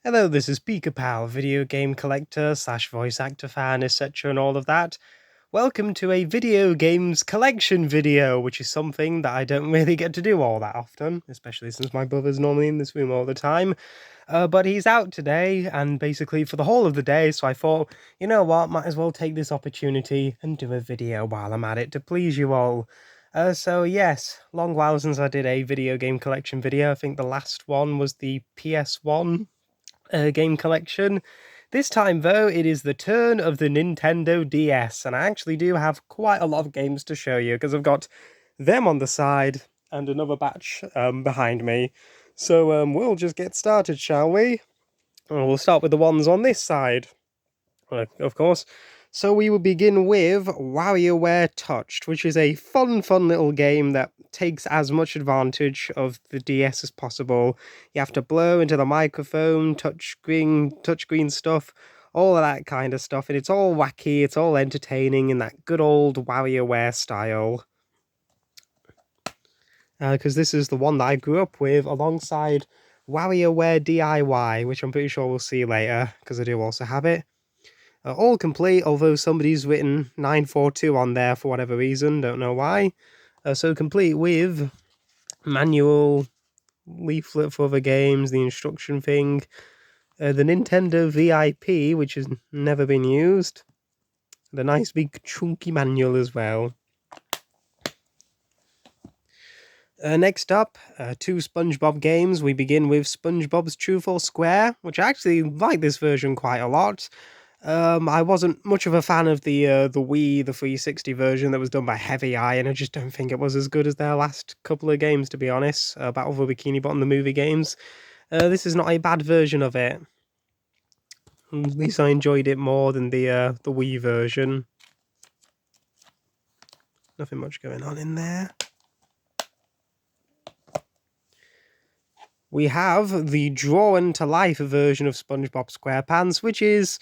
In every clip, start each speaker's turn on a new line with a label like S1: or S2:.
S1: Hello, this is Pal, video game collector slash voice actor fan, etc. and all of that. Welcome to a video games collection video, which is something that I don't really get to do all that often, especially since my brother's normally in this room all the time. But he's out today, and basically for the whole of the day, so I thought, you know what, might as well take this opportunity and do a video while I'm at it to please you all. So yes, long while since I did a video game collection video. I think the last one was the PS1 game collection. This time, though, it is the turn of the Nintendo DS, and I actually do have quite a lot of games to show you, because I've got them on the side and another batch behind me. So we'll just get started, shall we? We'll start with the ones on this side, of course. So we will begin with WarioWare Touched, which is a fun little game that takes as much advantage of the DS as possible. You have to blow into the microphone, touchscreen stuff, all of that kind of stuff, and it's all wacky, it's all entertaining in that good old WarioWare style. Because this is the one that I grew up with alongside WarioWare DIY, which I'm pretty sure we'll see later, because I do also have it. All complete, although somebody's written 942 on there for whatever reason, don't know why. So complete with manual, leaflet for other games, the instruction thing, the Nintendo VIP, which has never been used, the nice big chunky manual as well. Next up, two SpongeBob games. We begin with SpongeBob's Truth or Square, which I actually like this version quite a lot. I wasn't much of a fan of the Wii, the 360 version that was done by Heavy Eye, and I just don't think it was as good as their last couple of games, to be honest. Battle for Bikini Bottom, the movie games. This is not a bad version of it. At least I enjoyed it more than the Wii version. Nothing much going on in there. We have the drawn-to-life version of SpongeBob SquarePants, which is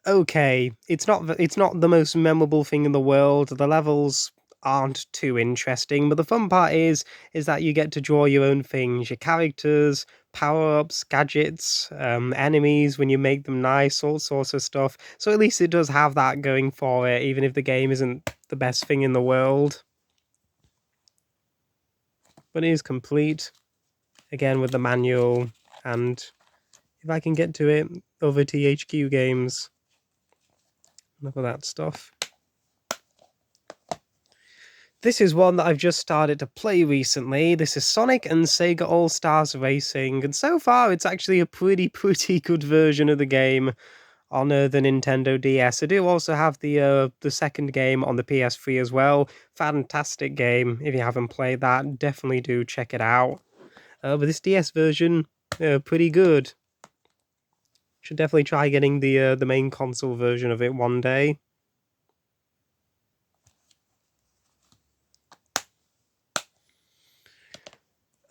S1: okay. It's not the most memorable thing in the world. The levels aren't too interesting, but the fun part is that you get to draw your own things, your characters, power-ups, gadgets, enemies when you make them nice, all sorts of stuff. So at least it does have that going for it, even if the game isn't the best thing in the world. But it is complete. Again, with the manual, and if I can get to it, other THQ games. Enough of that stuff. This is one that I've just started to play recently. This is Sonic and Sega All-Stars Racing, and so far it's actually a pretty good version of the game on the Nintendo DS. I do also have the second game on the PS3 as well. Fantastic game. If you haven't played that, definitely do check it out. But this DS version, pretty good. Should definitely try getting the main console version of it one day.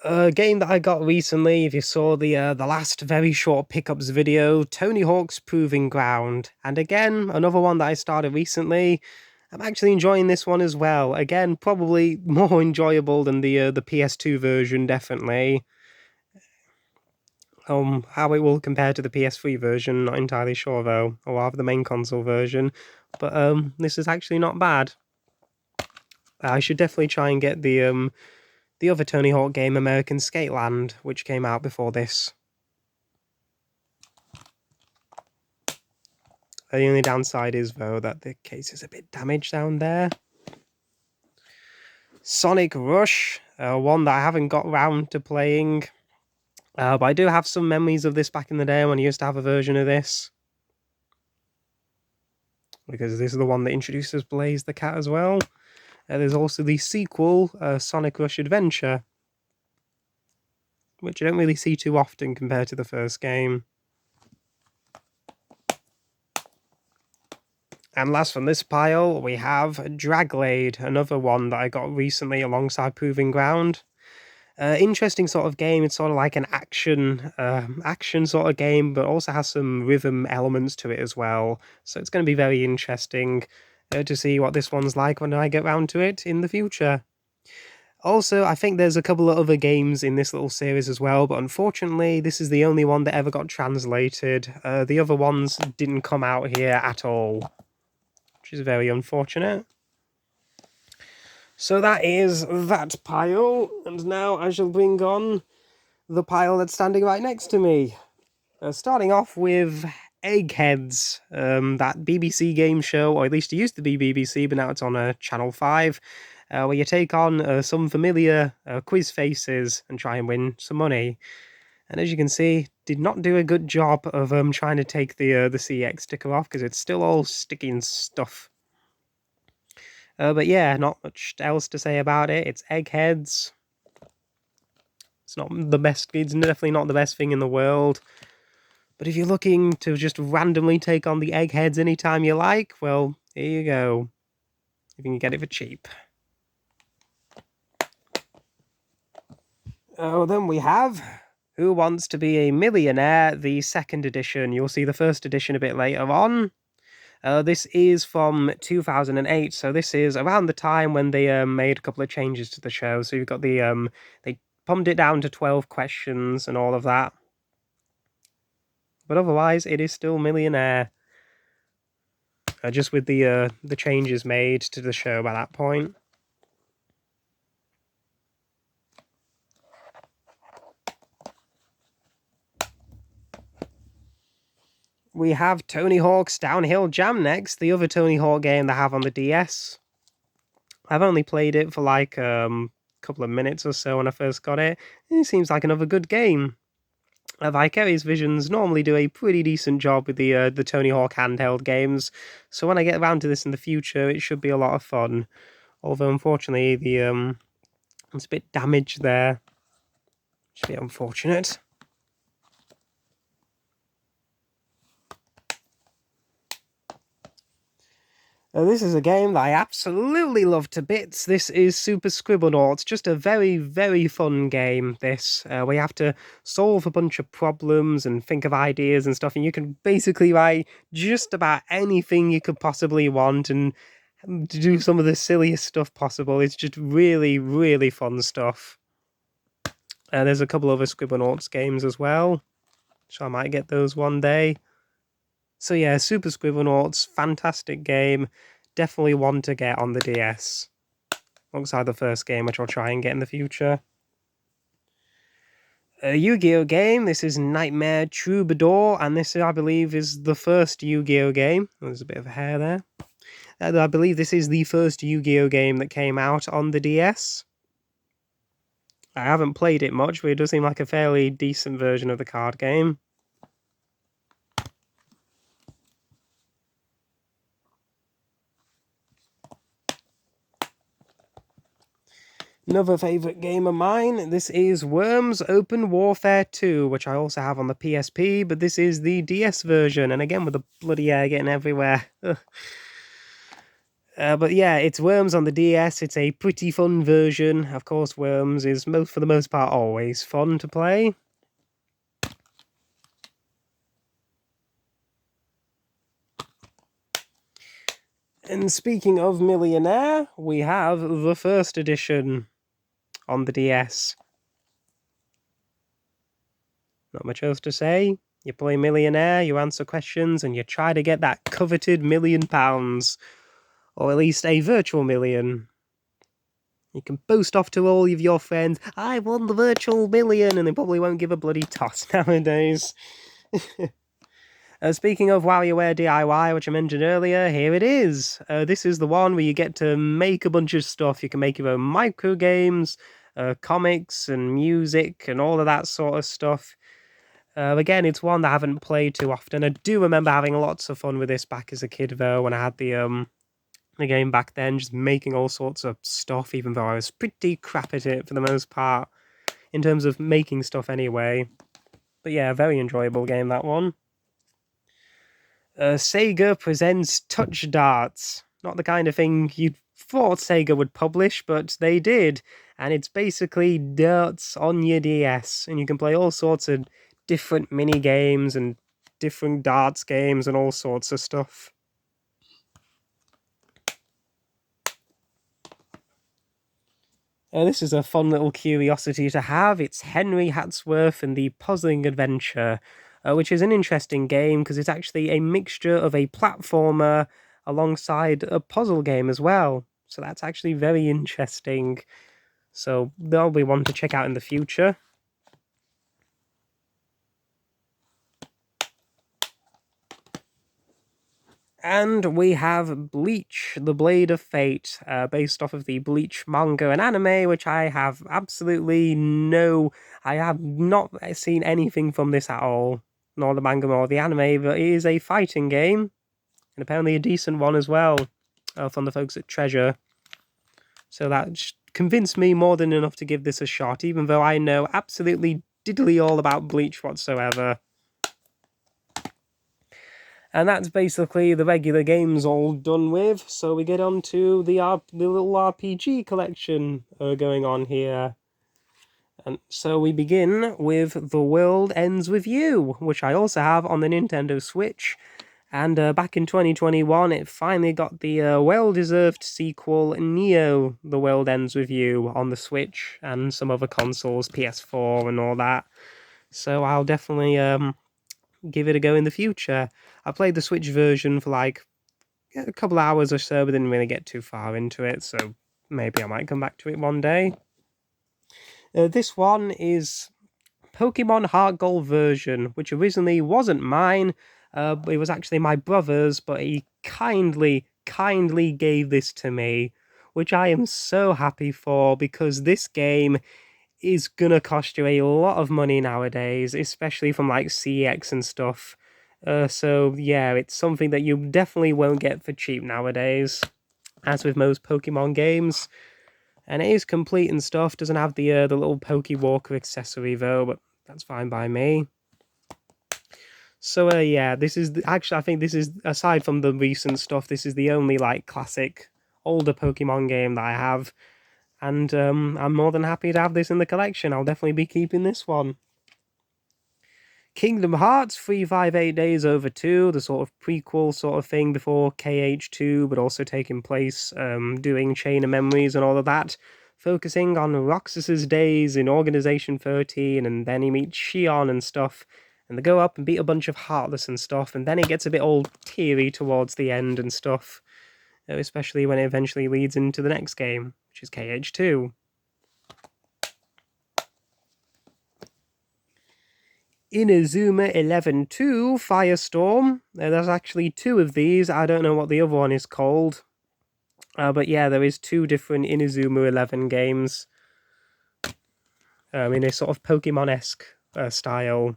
S1: A game that I got recently, if you saw the last very short pickups video, Tony Hawk's Proving Ground. And again, another one that I started recently. I'm actually enjoying this one as well. Again, probably more enjoyable than the PS2 version, definitely. How it will compare to the PS3 version, not entirely sure though, or rather the main console version. But this is actually not bad. I should definitely try and get the other Tony Hawk game, American Skateland, which came out before this. The only downside is, though, that the case is a bit damaged down there. Sonic Rush, one that I haven't got round to playing. But I do have some memories of this back in the day when I used to have a version of this. Because this is the one that introduces Blaze the Cat as well. There's also the sequel, Sonic Rush Adventure, which I don't really see too often compared to the first game. And last from this pile, we have Draglade, another one that I got recently alongside Proving Ground. Interesting sort of game. It's sort of like an action sort of game, but also has some rhythm elements to it as well. So it's going to be very interesting to see what this one's like when I get round to it in the future. Also, I think there's a couple of other games in this little series as well, but unfortunately, this is the only one that ever got translated. The other ones didn't come out here at all, which is very unfortunate. So that is that pile, and now I shall bring on the pile that's standing right next to me. Starting off with Eggheads, that BBC game show, or at least it used to be BBC, but now it's on Channel 5, where you take on some familiar quiz faces and try and win some money. And as you can see, did not do a good job of trying to take the CX sticker off, because it's still all sticky and stuff. But yeah, not much else to say about it. It's Eggheads. It's not the best, it's definitely not the best thing in the world. But if you're looking to just randomly take on the Eggheads anytime you like, well, here you go. You can get it for cheap. Oh, then we have Who Wants to Be a Millionaire, the second edition. You'll see the first edition a bit later on. This is from 2008, so this is around the time when they made a couple of changes to the show. So you've got the they pumped it down to 12 questions and all of that. But otherwise, it is still Millionaire. Just with the changes made to the show by that point. We have Tony Hawk's Downhill Jam next, the other Tony Hawk game they have on the DS. I've only played it for like a couple of minutes or so when I first got it. It seems like another good game. Vicarious Visions normally do a pretty decent job with the Tony Hawk handheld games, so when I get around to this in the future, it should be a lot of fun. Although unfortunately, it's a bit damaged there. Which is a bit unfortunate. This is a game that I absolutely love to bits. This is Super Scribblenauts. Just a very, very fun game, this. Where you have to solve a bunch of problems and think of ideas and stuff, and you can basically write just about anything you could possibly want and to do some of the silliest stuff possible. It's just really, really fun stuff. There's a couple other Scribblenauts games as well, so I might get those one day. So yeah, Super Scribblenauts, fantastic game. Definitely one to get on the DS. Alongside the first game, which I'll try and get in the future. A Yu-Gi-Oh game, this is Nightmare Troubadour, and this, I believe, is the first Yu-Gi-Oh game. There's a bit of hair there. I believe this is the first Yu-Gi-Oh game that came out on the DS. I haven't played it much, but it does seem like a fairly decent version of the card game. Another favourite game of mine, this is Worms Open Warfare 2, which I also have on the PSP, but this is the DS version, and again with the bloody air getting everywhere. But yeah, it's Worms on the DS, it's a pretty fun version. Of course, Worms is, for the most part, always fun to play. And speaking of Millionaire, we have the first edition on the DS. Not much else to say. You play Millionaire, you answer questions, and you try to get that coveted £1,000,000. Or at least a virtual million. You can boast off to all of your friends, I won the virtual million, and they probably won't give a bloody toss nowadays. Speaking of WarioWare DIY, which I mentioned earlier, here it is. This is the one where you get to make a bunch of stuff. You can make your own micro games, comics and music and all of that sort of stuff. Again, it's one that I haven't played too often. I do remember having lots of fun with this back as a kid, though, when I had the game back then, just making all sorts of stuff, even though I was pretty crap at it for the most part, in terms of making stuff anyway. But yeah, very enjoyable game, that one. Sega presents Touch Darts. Not the kind of thing you'd thought Sega would publish, but they did. And it's basically darts on your DS, and you can play all sorts of different mini games and different darts games and all sorts of stuff. This is a fun little curiosity to have. It's Henry Hatsworth and the Puzzling Adventure, which is an interesting game because it's actually a mixture of a platformer alongside a puzzle game as well. So that's actually very interesting. So that'll be one to check out in the future. And we have Bleach, The Blade of Fate, based off of the Bleach manga and anime, which I have absolutely I have not seen anything from this at all, nor the manga nor the anime, but it is a fighting game, and apparently a decent one as well, from the folks at Treasure. So that convinced me more than enough to give this a shot, even though I know absolutely diddly all about Bleach whatsoever. And that's basically the regular games all done with, so we get on to the little RPG collection going on here. And so we begin with The World Ends With You, which I also have on the Nintendo Switch. And back in 2021, it finally got the well-deserved sequel, Neo, The World Ends With You, on the Switch and some other consoles, PS4 and all that. So I'll definitely give it a go in the future. I played the Switch version for like a couple hours or so, but didn't really get too far into it, so maybe I might come back to it one day. This one is Pokemon Heart Gold version, which originally wasn't mine. It was actually my brother's, but he kindly gave this to me, which I am so happy for, because this game is gonna cost you a lot of money nowadays, especially from like CX and stuff. So yeah, it's something that you definitely won't get for cheap nowadays, as with most Pokemon games. And it is complete and stuff. Doesn't have the little Pokewalker accessory though, but that's fine by me. So yeah, this is actually, I think this is, aside from the recent stuff, this is the only like classic older Pokemon game that I have. And I'm more than happy to have this in the collection. I'll definitely be keeping this one. Kingdom Hearts 358 Days Over 2, the sort of prequel sort of thing before KH2, but also taking place doing Chain of Memories and all of that. Focusing on Roxas's days in Organization 13, and then he meets Shion and stuff. And they go up and beat a bunch of Heartless and stuff, and then it gets a bit all teary towards the end and stuff. Especially when it eventually leads into the next game, which is KH2. Inazuma 11-2 Firestorm. There's actually two of these. I don't know what the other one is called. But yeah, there is two different Inazuma 11 games. In a sort of Pokemon-esque style.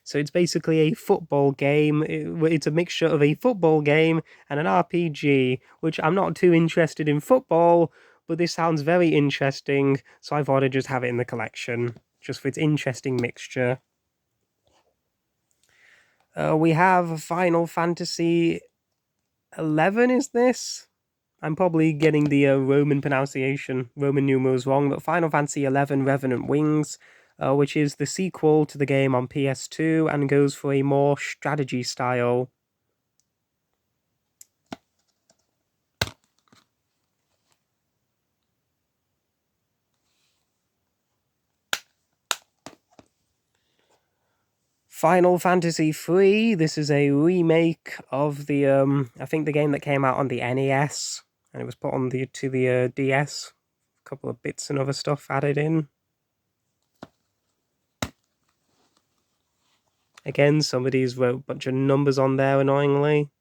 S1: So it's basically a football game. It's a mixture of a football game and an RPG, which I'm not too interested in football, but this sounds very interesting, so I thought I'd just have it in the collection, just for its interesting mixture. We have Final Fantasy 11, is this? I'm probably getting the Roman pronunciation, Roman numerals wrong, but Final Fantasy 11 Revenant Wings, which is the sequel to the game on PS2 and goes for a more strategy style. Final Fantasy III, this is a remake of the, I think the game that came out on the NES, and it was put on the DS. A couple of bits and other stuff added in. Again, somebody's wrote a bunch of numbers on there, annoyingly.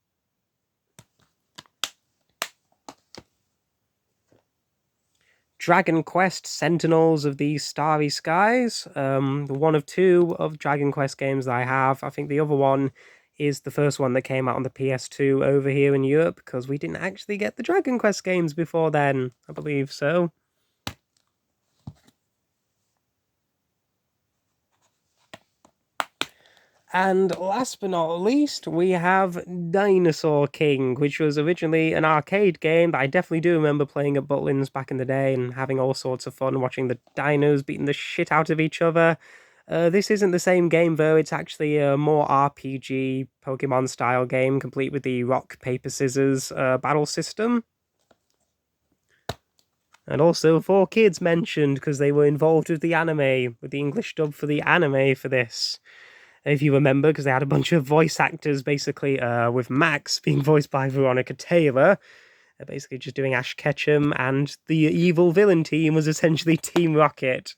S1: Dragon Quest Sentinels of the Starry Skies. One of two of Dragon Quest games that I have. I think the other one is the first one that came out on the PS2 over here in Europe, because we didn't actually get the Dragon Quest games before then, I believe so. And last but not least, we have Dinosaur King, which was originally an arcade game that I definitely do remember playing at Butlins back in the day and having all sorts of fun watching the dinos beating the shit out of each other. This isn't the same game though, it's actually a more RPG Pokemon style game, complete with the rock, paper, scissors battle system. And also 4Kids mentioned, because they were involved with the anime, with the English dub for the anime for this. If you remember, because they had a bunch of voice actors, basically, with Max being voiced by Veronica Taylor, basically just doing Ash Ketchum, and the evil villain team was essentially Team Rocket,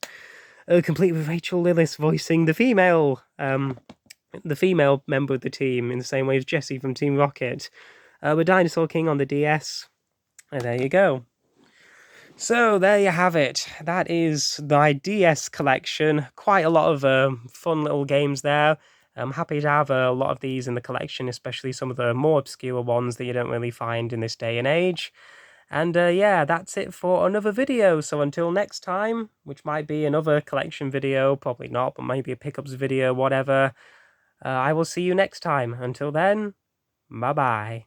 S1: complete with Rachel Lillis voicing the female member of the team, in the same way as Jessie from Team Rocket, with Dinosaur King on the DS, and there you go. So there you have it. That is my DS collection. Quite a lot of fun little games there. I'm happy to have a lot of these in the collection, especially some of the more obscure ones that you don't really find in this day and age. And yeah, that's it for another video. So until next time, which might be another collection video, probably not, but maybe a pickups video, whatever. I will see you next time. Until then, bye-bye.